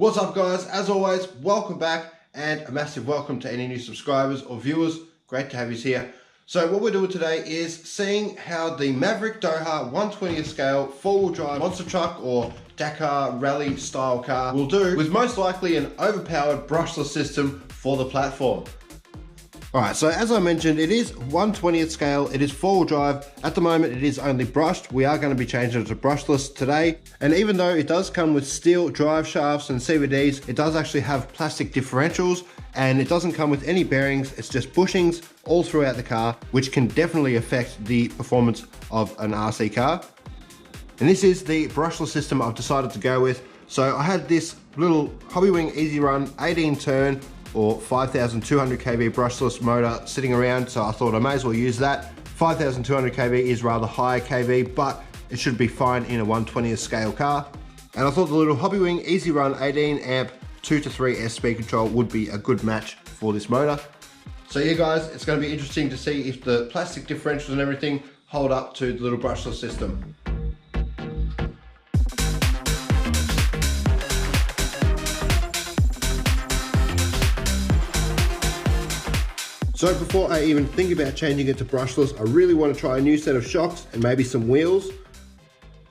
What's up guys, as always, welcome back and a massive welcome to any new subscribers or viewers. Great to have you here. So what we're doing today is seeing how the Maverick Doha 1/20th scale four-wheel drive monster truck or Dakar rally style car will do with most likely an overpowered brushless system for the platform. Alright, so as I mentioned, it is 1/20th scale, it is four-wheel drive. At the moment it is only brushed. We are going to be changing it to brushless today. And even though it does come with steel drive shafts and CVDs, it does actually have plastic differentials and it doesn't come with any bearings. It's just bushings all throughout the car, which can definitely affect the performance of an RC car. And this is the brushless system I've decided to go with. So I had this little Hobbywing EZrun 18 turn or 5200 kV brushless motor sitting around, so I thought I may as well use that. 5200 kV is rather high kV, but it should be fine in a 1/20th scale car. And I thought the little Hobbywing EZrun 18 amp 2 to 3 S speed control would be a good match for this motor. So yeah guys, it's going to be interesting to see if the plastic differentials and everything hold up to the little brushless system. So before I even think about changing it to brushless, I really want to try a new set of shocks and maybe some wheels.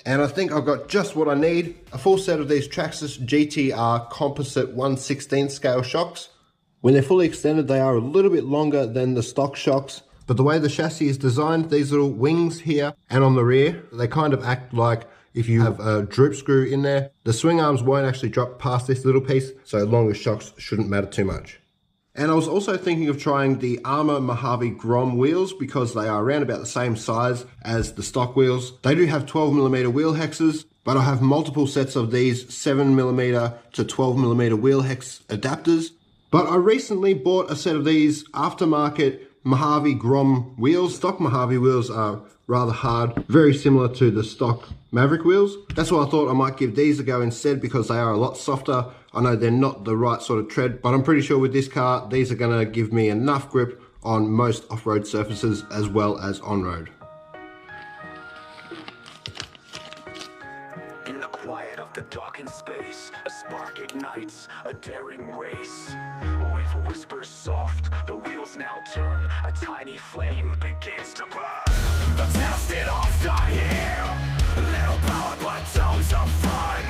And I think I've got just what I need. A full set of these Traxxas GTR composite 1/16 scale shocks. When they're fully extended, they are a little bit longer than the stock shocks. But the way the chassis is designed, these little wings here and on the rear, they kind of act like if you have a droop screw in there. The swing arms won't actually drop past this little piece, so longer shocks shouldn't matter too much. And I was also thinking of trying the Armour Mojave Grom wheels because they are around about the same size as the stock wheels. They do have 12mm wheel hexes, but I have multiple sets of these 7mm to 12mm wheel hex adapters. But I recently bought a set of these aftermarket Mojave Grom wheels. Stock Mojave wheels are rather hard, very similar to the stock Maverick wheels. That's why I thought I might give these a go instead because they are a lot softer. I know they're not the right sort of tread, but I'm pretty sure with this car, these are gonna give me enough grip on most off-road surfaces as well as on-road. In the quiet of the darkened space, a spark ignites, a daring race. With whispers soft, the wheels now turn, a tiny flame begins to burn. The tested off die here, little power but tons of fun.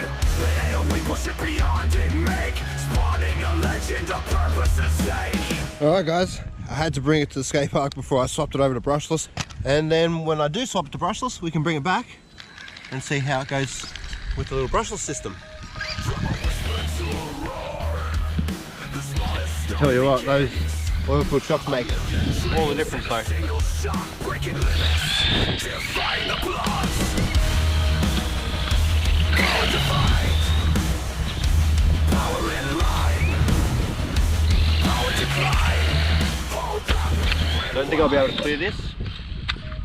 We push it beyond and make, spawning a legend of purpose and sake. Alright guys, I had to bring it to the skate park before I swapped it over to brushless. And then when I do swap it to brushless, we can bring it back and see how it goes with the little brushless system. I tell you what, those oil-filled shocks make all the difference though. Don't think I'll be able to clear this.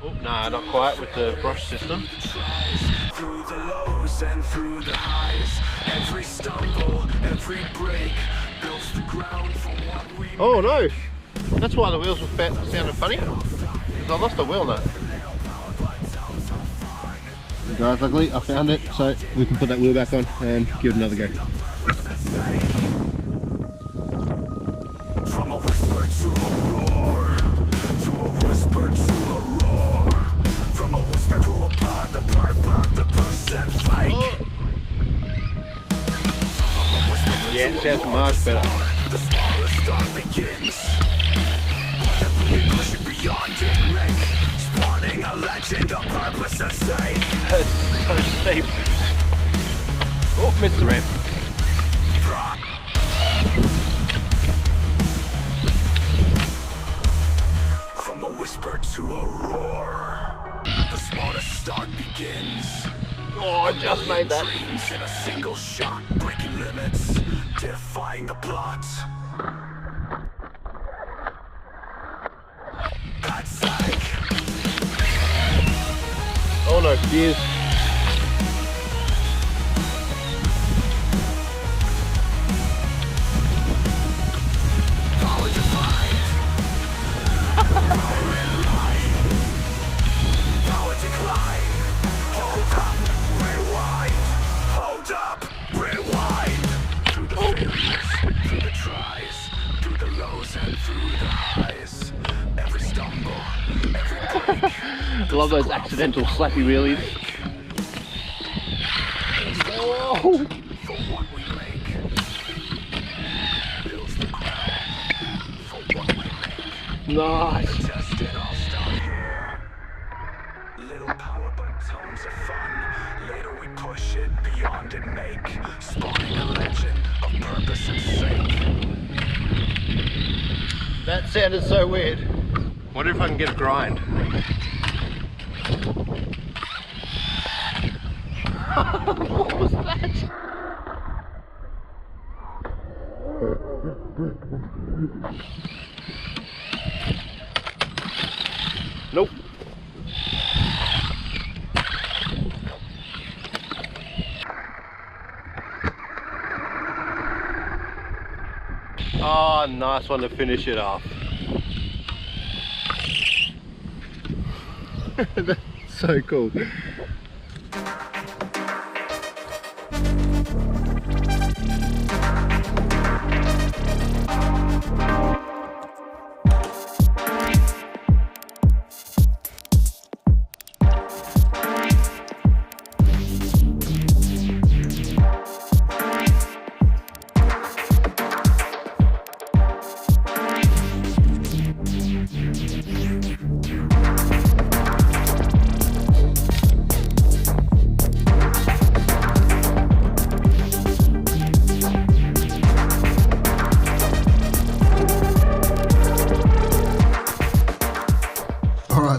Oh, nah, not quite with the brush system. Through the lows and through the highs, every stumble, every break builds the ground for what we. Oh no! That's why the wheels were sounded funny. Because I lost a wheel nut. Guys, luckily I found it, so we can put that wheel back on and give it another go. From a whisper to a roar, to a whisper to a roar, from a whisper to a bird, the percent fake. Oh. Yeah, it sounds much better. The smallest start begins. We push it beyond and make, spawning a legend of purpose and sake. That's so steep. Oh, missed the ramp. From a whisper to a roar, the smallest start begins. Oh, I just made that. Dreams in a single shot, breaking limits, defying the plot. That's like. Oh no, gears. Power divide. Power in line. Power decline. Hold up, rewind. Hold up, rewind. failures, through the tries, through the lows and through the highs. Every stumble, every break. I love those accidental slappy wheelies. Oh. For what we make, builds the ground. For what we make, Nice. test it, I'll start here. Little power but tons of fun. Later we push it beyond and make, spawning a legend of purpose and sake. That sounded so weird. Wonder if I can get a grind. What was that? Nope. Oh, nice one to finish it off. That's so cool.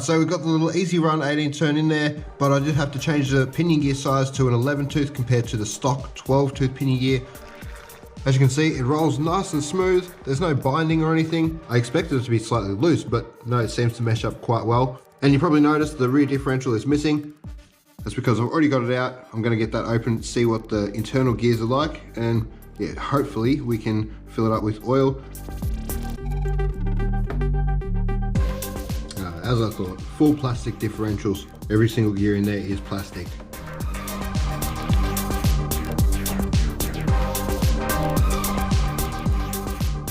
So we've got the little EZrun 18 turn in there, but I did have to change the pinion gear size to an 11 tooth compared to the stock 12 tooth pinion gear. As you can see, it rolls nice and smooth. There's no binding or anything. I expected it to be slightly loose, but no, it seems to mesh up quite well. And you probably noticed the rear differential is missing. That's because I've already got it out. I'm gonna get that open, see what the internal gears are like, and yeah, hopefully we can fill it up with oil. As I thought, full plastic differentials. Every single gear in there is plastic.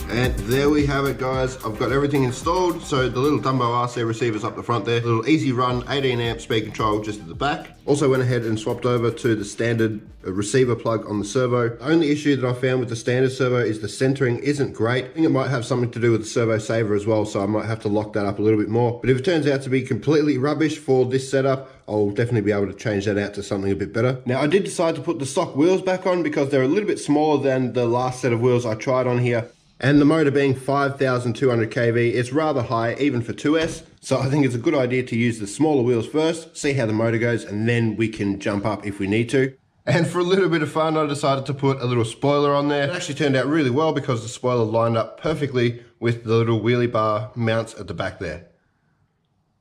And there we have it, guys. I've got everything installed. So the little DumboRC receiver's up the front there. Little EZrun 18 amp speed control just at the back. Also went ahead and swapped over to the standard receiver plug on the servo. The only issue that I found with the standard servo is the centering isn't great. I think it might have something to do with the servo saver as well, so I might have to lock that up a little bit more. But if it turns out to be completely rubbish for this setup, I'll definitely be able to change that out to something a bit better. Now I did decide to put the stock wheels back on because they're a little bit smaller than the last set of wheels I tried on here. And the motor being 5,200 kV, it's rather high even for 2S. So I think it's a good idea to use the smaller wheels first, see how the motor goes, and then we can jump up if we need to. And for a little bit of fun, I decided to put a little spoiler on there. It actually turned out really well because the spoiler lined up perfectly with the little wheelie bar mounts at the back there.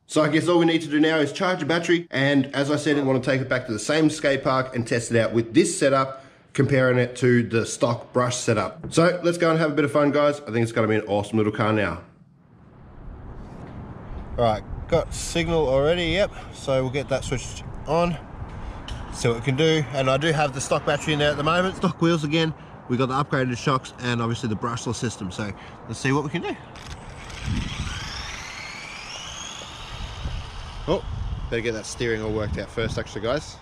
So I guess all we need to do now is charge the battery. And as I said, I want to take it back to the same skate park and test it out with this setup, comparing it to the stock brush setup. So let's go and have a bit of fun, guys. I think it's gonna be an awesome little car now. All right, got signal already, yep. So we'll get that switched on, see what we can do. And I do have the stock battery in there at the moment. Stock wheels again. We got the upgraded shocks and obviously the brushless system. So let's see what we can do. Oh, better get that steering all worked out first actually, guys.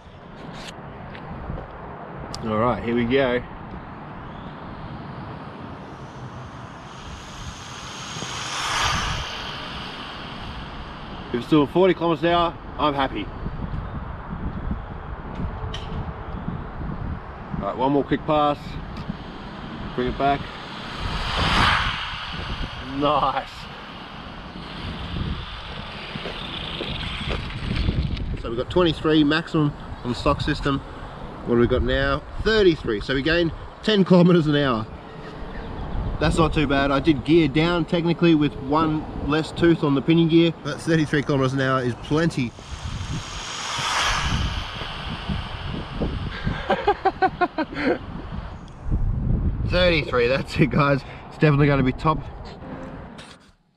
All right, here we go. If it's doing 40 kilometers an hour, I'm happy. All right, one more quick pass. Bring it back. Nice. So we've got 23 maximum on the stock system. What have we got now? 33. So we gained 10 kilometers an hour. That's not too bad. I did gear down technically with one less tooth on the pinion gear, but 33 kilometers an hour is plenty. 33, that's it, guys. It's definitely going to be top.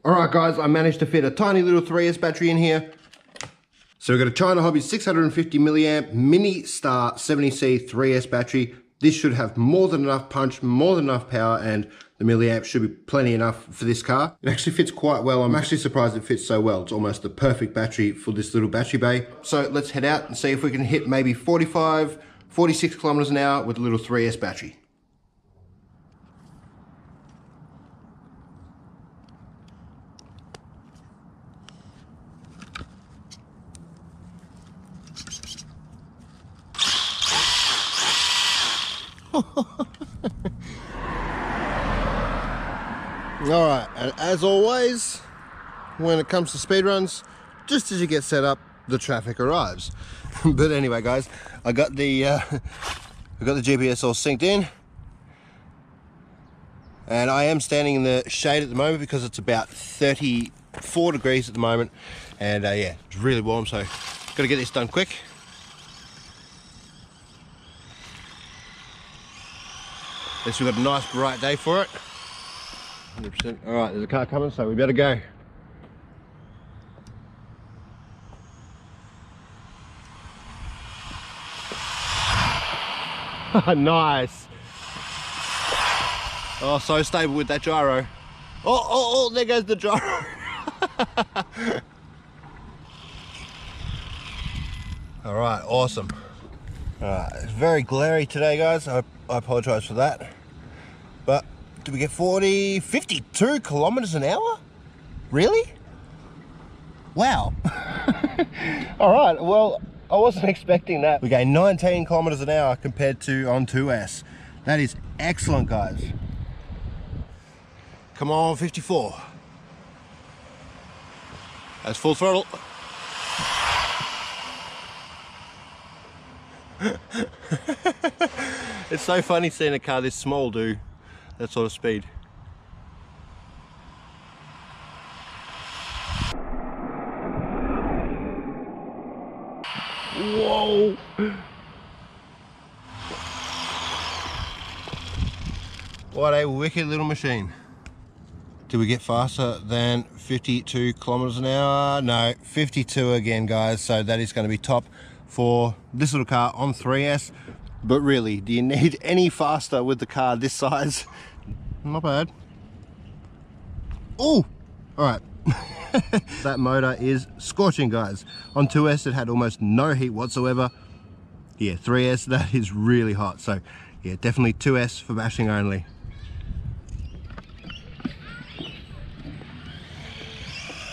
All right, guys, I managed to fit a tiny little 3S battery in here. So we've got a China Hobby 650 milliamp Mini Star 70C 3S battery, this should have more than enough punch, more than enough power, and the milliamp should be plenty enough for this car. It actually fits quite well. I'm actually surprised it fits so well. It's almost the perfect battery for this little battery bay. So let's head out and see if we can hit maybe 45, 46 kilometers an hour with a little 3S battery. Alright, and as always, when it comes to speed runs, just as you get set up, the traffic arrives. But anyway, guys, I got the GPS all synced in, and I am standing in the shade at the moment because it's about 34 degrees at the moment, and yeah, it's really warm, so got to get this done quick. At least we've got a nice bright day for it. 100%. All right, there's a car coming, so we better go. Nice. Oh, so stable with that gyro. Oh, there goes the gyro. All right, awesome. All right, it's very glary today, guys. I apologize for that. But did we get 52 kilometers an hour? Really? Wow. All right, well, I wasn't expecting that. We gained 19 kilometers an hour compared to on 2S. That is excellent, guys. Come on, 54. That's full throttle. It's so funny seeing a car this small do that sort of speed. Whoa! What a wicked little machine. Did we get faster than 52 kilometers an hour? No, 52 again, guys. So that is going to be top for this little car on 3S. But really, do you need any faster with the car this size? Not bad. Oh, all right. That motor is scorching, guys. On 2S, it had almost no heat whatsoever. Yeah, 3S, that is really hot. So yeah, definitely 2S for bashing only.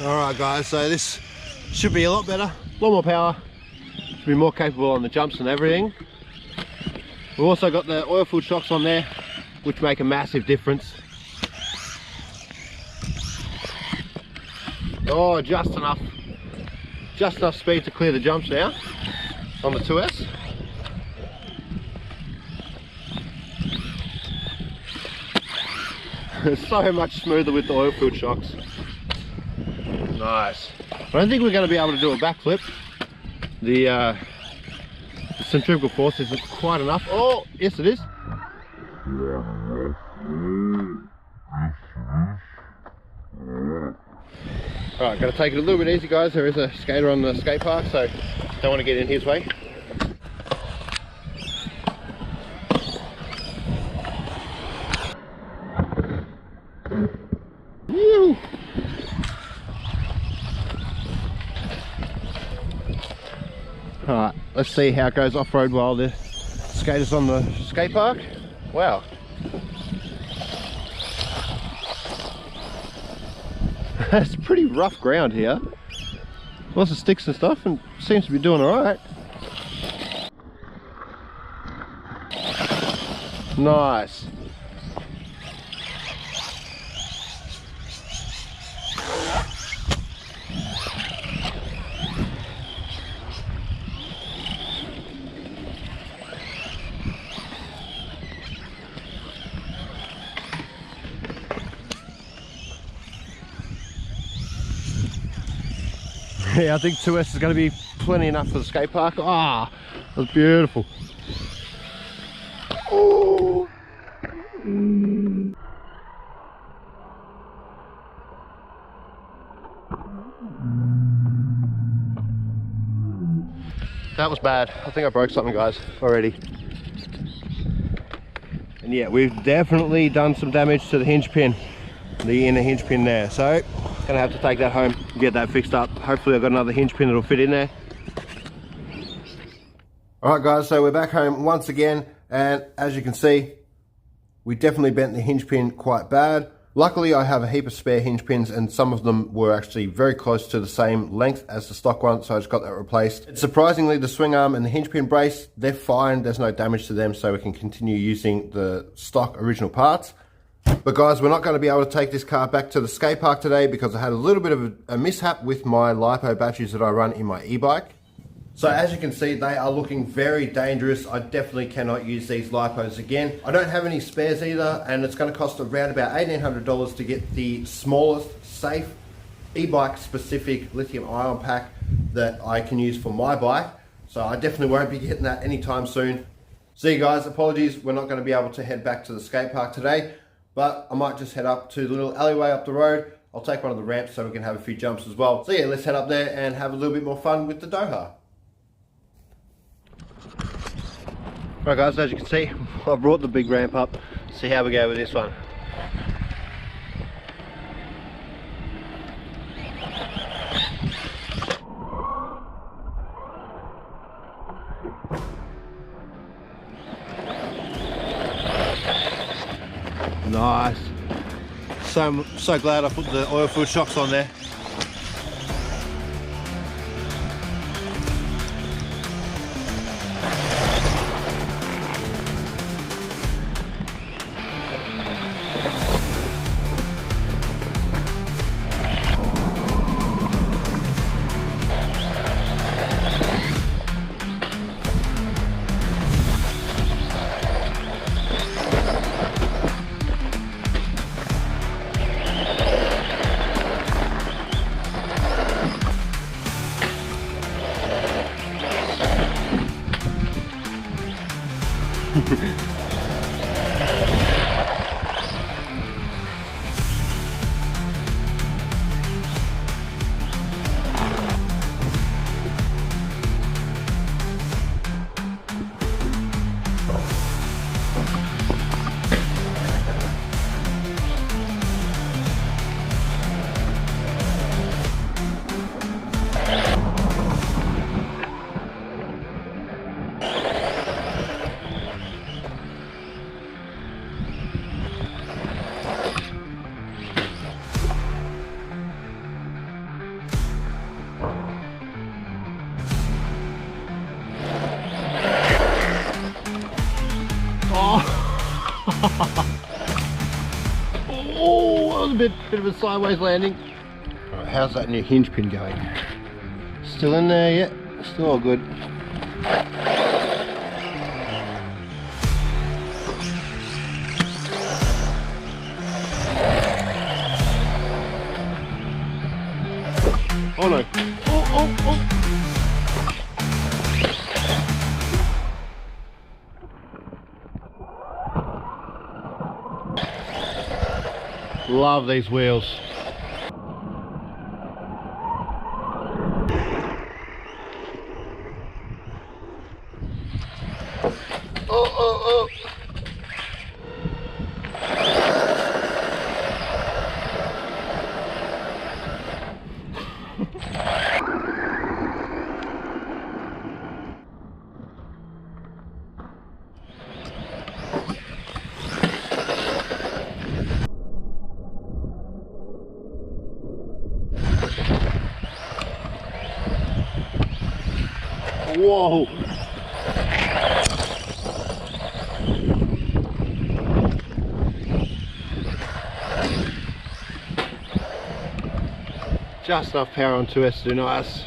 All right, guys, so this should be a lot better, a lot more power. Should be more capable on the jumps and everything. We've also got the oil-filled shocks on there, which make a massive difference. Oh, just enough speed to clear the jumps now on the 2S. It's so much smoother with the oil-filled shocks. Nice. I don't think we're going to be able to do a backflip. The centrifugal force isn't quite enough. Oh, yes it is. Alright, gotta take it a little bit easy, guys. There is a skater on the skate park, so don't want to get in his way. Woo! Alright, let's see how it goes off-road while the skater's on the skate park. Wow. It's pretty rough ground here. Lots of sticks and stuff, and seems to be doing alright. Nice. Yeah, I think 2S is going to be plenty enough for the skate park. Ah, that's beautiful. Oh. That was bad. I think I broke something, guys, already. And yeah, we've definitely done some damage to the hinge pin, the inner hinge pin there. So gonna have to take that home and get that fixed up. Hopefully I've got another hinge pin that'll fit in there. All right guys, so we're back home once again, and as you can see, we definitely bent the hinge pin quite bad. Luckily I have a heap of spare hinge pins, and some of them were actually very close to the same length as the stock one, so I just got that replaced. And surprisingly, the swing arm and the hinge pin brace, they're fine, there's no damage to them, so we can continue using the stock original parts. But guys, we're not going to be able to take this car back to the skate park today because I had a little bit of a mishap with my LiPo batteries that I run in my e-bike. So as you can see, they are looking very dangerous. I definitely cannot use these LiPos again. I don't have any spares either, and it's going to cost around about $1,800 to get the smallest, safe, e-bike specific lithium ion pack that I can use for my bike. So I definitely won't be getting that anytime soon. So you guys, apologies, we're not going to be able to head back to the skate park today, but I might just head up to the little alleyway up the road. I'll take one of the ramps so we can have a few jumps as well. So yeah, let's head up there and have a little bit more fun with the Doha. Right guys, as you can see, I brought the big ramp up. See how we go with this one. Nice. So glad I put the oil filled shocks on there. Oh, that was a bit of a sideways landing. All right, how's that new hinge pin going? Still in there yet? Still all good. Oh no. Oh. Love these wheels. Oh. Whoa! Just enough power on 2S to do nice,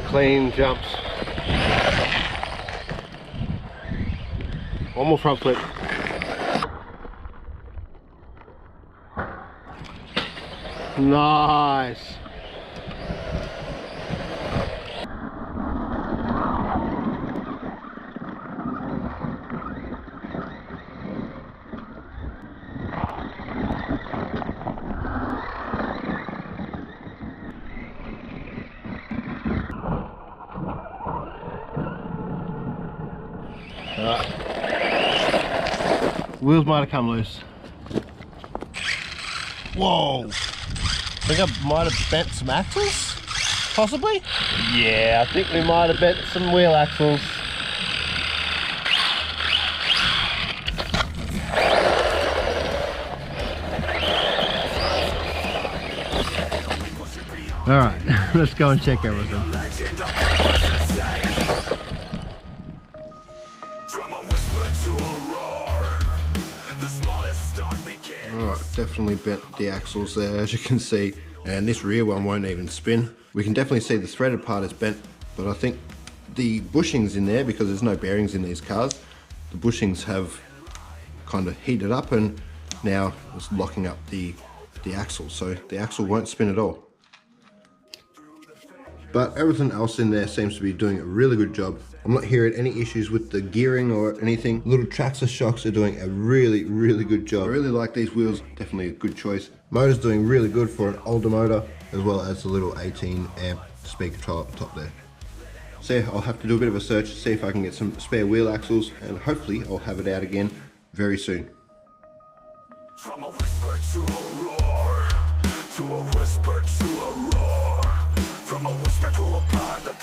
clean jumps. One more front flip. Nice. Wheels might have come loose. Whoa! I think I might have bent some axles, possibly? Yeah, I think we might have bent some wheel axles. Alright, let's go and check everything. Alright, definitely bent the axles there, as you can see, and this rear one won't even spin. We can definitely see the threaded part is bent, but I think the bushings in there, because there's no bearings in these cars, the bushings have kind of heated up and now it's locking up the axle, so the axle won't spin at all. But everything else in there seems to be doing a really good job. I'm not hearing any issues with the gearing or anything. Little Traxxas shocks are doing a really good job. I really like these wheels, definitely a good choice. Motor's doing really good for an older motor, as well as the little 18 amp speed control up top there. So yeah, I'll have to do a bit of a search to see if I can get some spare wheel axles, and hopefully I'll have it out again very soon. From a whisper to a roar, to a whisper to a roar, from a whisper to a pod, the